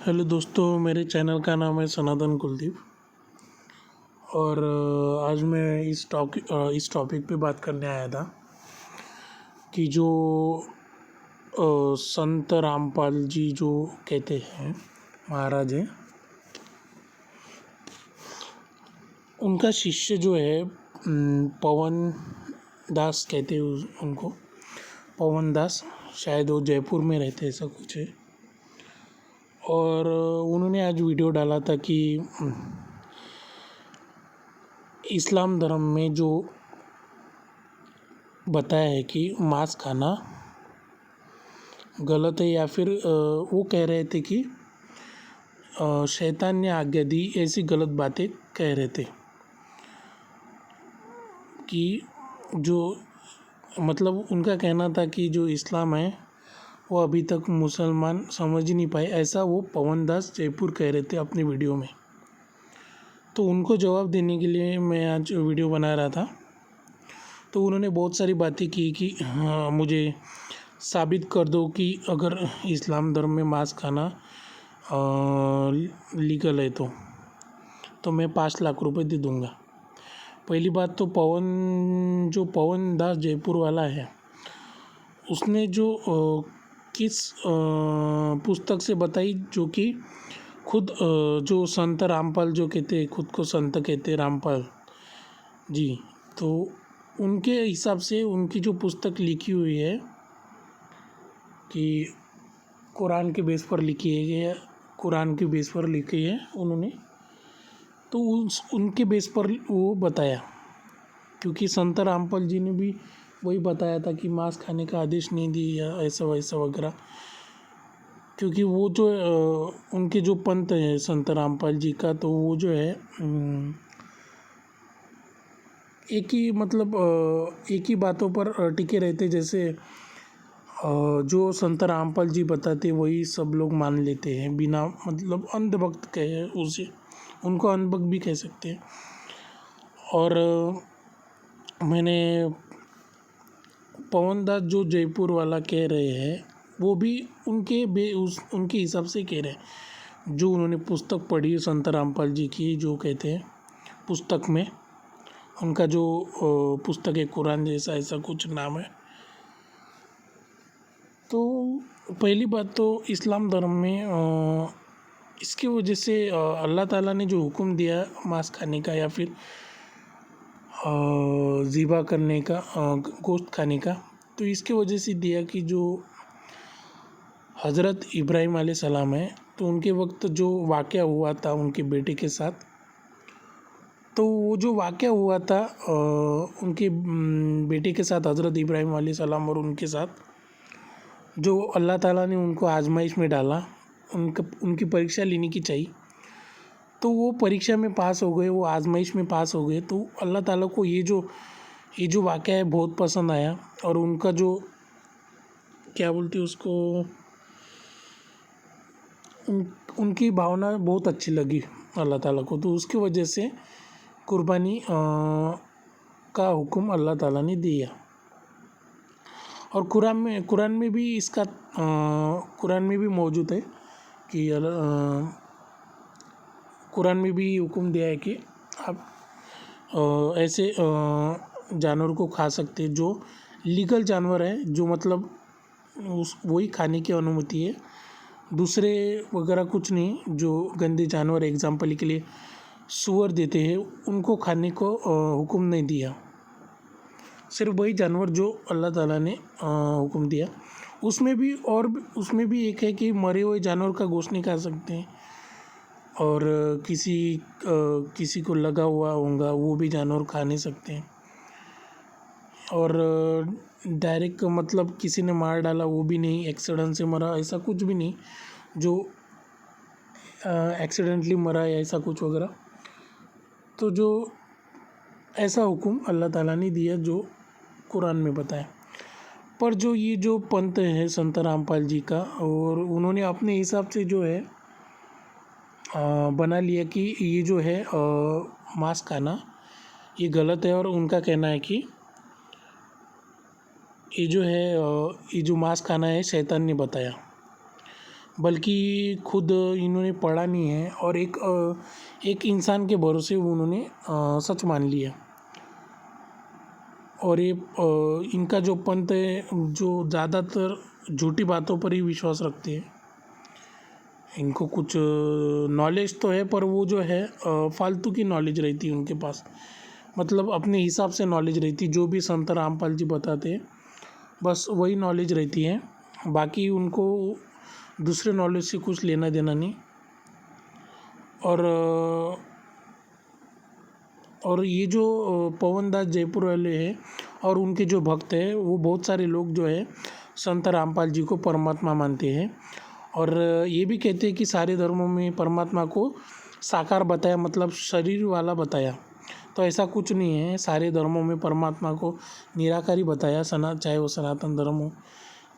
Hello दोस्तों, मेरे channel का नाम है सनातन कुलदीप। और आज मैं इस टॉपिक पे बात करने आया था कि जो संत रामपाल जी जो कहते हैं महाराज हैं, उनका शिष्य जो है पवन दास कहते हैं उनको। पवन दास, शायद वो जयपुर में रहते, ऐसा कुछ है। और उन्होंने आज वीडियो डाला था कि इस्लाम धर्म में जो बताया है कि मांस खाना गलत है, या फिर वो कह रहे थे कि शैतान ने आज्ञा दी, ऐसी गलत बातें कह रहे थे कि जो मतलब उनका कहना था कि जो इस्लाम है वो अभी तक मुसलमान समझ ही नहीं पाए, ऐसा वो पवन दास जयपुर कह रहे थे अपनी वीडियो में। तो उनको जवाब देने के लिए मैं आज वीडियो बना रहा था। तो उन्होंने बहुत सारी बातें की कि हाँ, मुझे साबित कर दो कि अगर इस्लाम धर्म में मांस खाना लीगल है तो मैं 5 लाख रुपए दे दूँगा। पहली बात तो पवन दास जयपुर वाला है, उसने जो किस पुस्तक से बताई, जो कि खुद जो संत रामपाल जो कहते हैं, खुद को संत कहते हैं रामपाल जी, तो उनके हिसाब से उनकी जो पुस्तक लिखी हुई है कि कुरान के बेस पर लिखी है, कुरान के बेस पर लिखी है उन्होंने, तो उनके बेस पर वो बताया। क्योंकि संत रामपाल जी ने भी वही बताया था कि मांस खाने का आदेश नहीं दिया, ऐसा वैसा वगैरह। क्योंकि वो जो उनके जो पंथ है संत रामपाल जी का, तो वो जो है एक ही बातों पर टिके रहते। जैसे जो संत रामपाल जी बताते वही सब लोग मान लेते हैं, बिना मतलब अंधभक्त कहे उसे, उनको अंधभक्त भी कह सकते हैं। और मैंने पवन दास जो जयपुर वाला कह रहे हैं, वो भी उनके हिसाब से कह रहे हैं। जो उन्होंने पुस्तक पढ़ी संत रामपाल जी की, जो कहते हैं पुस्तक में, उनका जो पुस्तक है कुरान जैसा, ऐसा कुछ नाम है। तो पहली बात तो इस्लाम धर्म में इसकी वजह से अल्लाह ताला ने जो हुक्म दिया मांस खाने का या फिर ज़िबा करने का, गोश्त खाने का, तो इसके वजह से दिया कि जो हज़रत इब्राहीम अलैहिस्सलाम है, तो उनके वक्त जो वाक़या हुआ था उनके बेटे के साथ, तो वो जो वाक़या हुआ था उनके बेटे के साथ, हज़रत इब्राहीम अलैहिस्सलाम और उनके साथ, जो अल्लाह ताला ने उनको आजमाइश में डाला, उनकी परीक्षा लेने की चाहिए, तो वो परीक्षा में पास हो गए, वो आजमाइश में पास हो गए। तो अल्लाह ताला को ये जो वाक़या है बहुत पसंद आया, और उनका जो क्या बोलते हैं उसको, उनकी भावना बहुत अच्छी लगी अल्लाह ताला को। तो उसकी वजह से कुर्बानी का हुक्म अल्लाह ताला ने दिया। और कुरान में भी इसका कुरान में भी मौजूद है कि कुरान में भी हुक्म दिया है कि आप ऐसे जानवर को खा सकते हैं जो लीगल जानवर है, जो मतलब वही खाने की अनुमति है, दूसरे वगैरह कुछ नहीं। जो गंदे जानवर, एग्जाम्पल के लिए सूअर देते हैं, उनको खाने को हुक्म नहीं दिया। सिर्फ वही जानवर जो अल्लाह ताला ने हुक्म दिया। उसमें भी एक है कि मरे हुए जानवर का गोश्त नहीं खा सकते हैं, और किसी को लगा हुआ होगा वो भी जानवर खा नहीं सकते हैं। और डायरेक्ट मतलब किसी ने मार डाला वो भी नहीं, एक्सीडेंट से मरा ऐसा कुछ भी नहीं, जो एक्सीडेंटली मरा है ऐसा कुछ वगैरह। तो जो ऐसा हुक्म अल्लाह ताला ने दिया जो कुरान में बताया। पर जो ये जो पंथ है संत रामपाल जी का, और उन्होंने अपने हिसाब से जो है बना लिया कि ये जो है मांस खाना ये गलत है। और उनका कहना है कि ये जो मांस खाना है शैतान ने बताया। बल्कि खुद इन्होंने पढ़ा नहीं है और एक इंसान के भरोसे उन्होंने सच मान लिया। और ये इनका जो पंथ है जो ज़्यादातर झूठी बातों पर ही विश्वास रखते हैं। इनको कुछ नॉलेज तो है पर वो जो है फालतू की नॉलेज रहती है उनके पास, मतलब अपने हिसाब से नॉलेज रहती, जो भी संत रामपाल जी बताते हैं बस वही नॉलेज रहती है, बाकी उनको दूसरे नॉलेज से कुछ लेना देना नहीं। और ये जो पवन दास जयपुर वाले हैं और उनके जो भक्त हैं वो बहुत सारे लोग जो है संत रामपाल जी को परमात्मा मानते हैं। और ये भी कहते हैं कि सारे धर्मों में परमात्मा को साकार बताया, मतलब शरीर वाला बताया, तो ऐसा कुछ नहीं है। सारे धर्मों में परमात्मा को निराकारी बताया, चाहे वो सनातन धर्म हो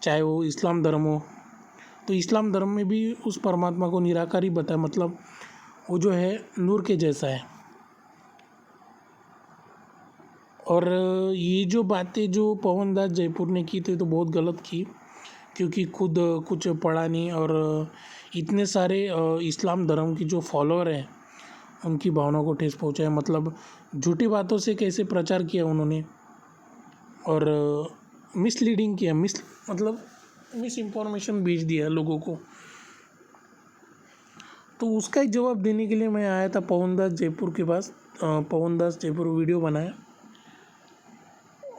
चाहे वो इस्लाम धर्म हो। तो इस्लाम धर्म में भी उस परमात्मा को निराकारी बताया, मतलब वो जो है नूर के जैसा है। और ये जो बातें जो पवन दास जयपुर ने की थी तो बहुत गलत की, क्योंकि खुद कुछ पढ़ा नहीं और इतने सारे इस्लाम धर्म की जो फॉलोअर हैं उनकी भावनाओं को ठेस पहुंचाया, मतलब झूठी बातों से कैसे प्रचार किया उन्होंने और मिसलीडिंग किया, मतलब मिस इन्फॉर्मेशन भेज दिया लोगों को। तो उसका एक जवाब देने के लिए मैं आया था पवन दास जयपुर के पास। पवन दास जयपुर वीडियो बनाया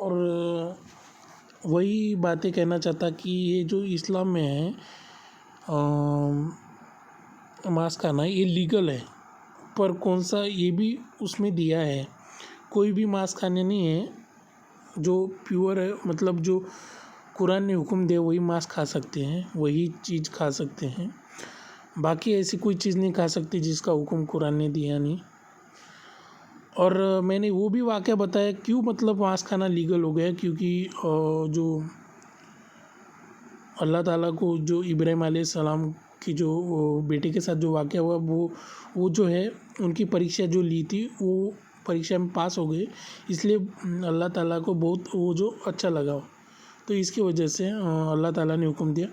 और वही बातें कहना चाहता कि ये जो इस्लाम में है मांस खाना ये लीगल है, पर कौन सा ये भी उसमें दिया है, कोई भी मांस खाने नहीं है जो प्योर है, मतलब जो कुरान ने हुक्म दिया वही मांस खा सकते हैं, वही चीज़ खा सकते हैं, बाकी ऐसी कोई चीज़ नहीं खा सकती जिसका हुक्म कुरान ने दिया नहीं। और मैंने वो भी वाक़या बताया क्यों मतलब मांस खाना लीगल हो गया, क्योंकि जो अल्लाह ताला को जो इब्राहिम अलैहिस्सलाम की जो बेटे के साथ जो वाक़या हुआ वो जो है उनकी परीक्षा जो ली थी वो परीक्षा में पास हो गए, इसलिए अल्लाह ताला को बहुत वो जो अच्छा लगा, तो इसकी वजह से अल्लाह ताला ने हुक्म दिया।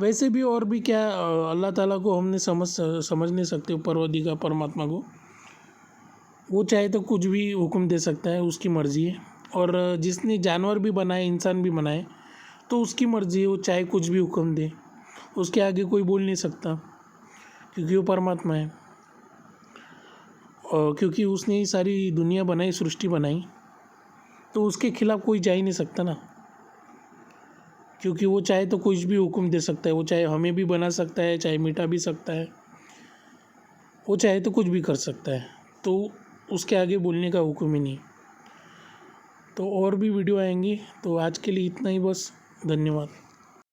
वैसे भी और भी क्या अल्लाह ताला को हमने समझ नहीं सकते, परवरदिगार परमात्मा को, वो चाहे तो कुछ भी हुक्म दे सकता है, उसकी मर्ज़ी है। और जिसने जानवर भी बनाए इंसान भी बनाए तो उसकी मर्ज़ी है, वो चाहे कुछ भी हुक्म दे, उसके आगे कोई बोल नहीं सकता, क्योंकि वो परमात्मा है। और क्योंकि उसने ही सारी दुनिया बनाई, सृष्टि बनाई, तो उसके खिलाफ कोई जा ही नहीं सकता ना, क्योंकि वो चाहे तो कुछ भी हुक्म दे सकता है, वो चाहे हमें भी बना सकता है, चाहे मिटा भी सकता है, वो चाहे तो कुछ भी कर सकता है, तो उसके आगे बोलने का हुक्म ही नहीं। तो और भी वीडियो आएंगी, तो आज के लिए इतना ही बस, धन्यवाद।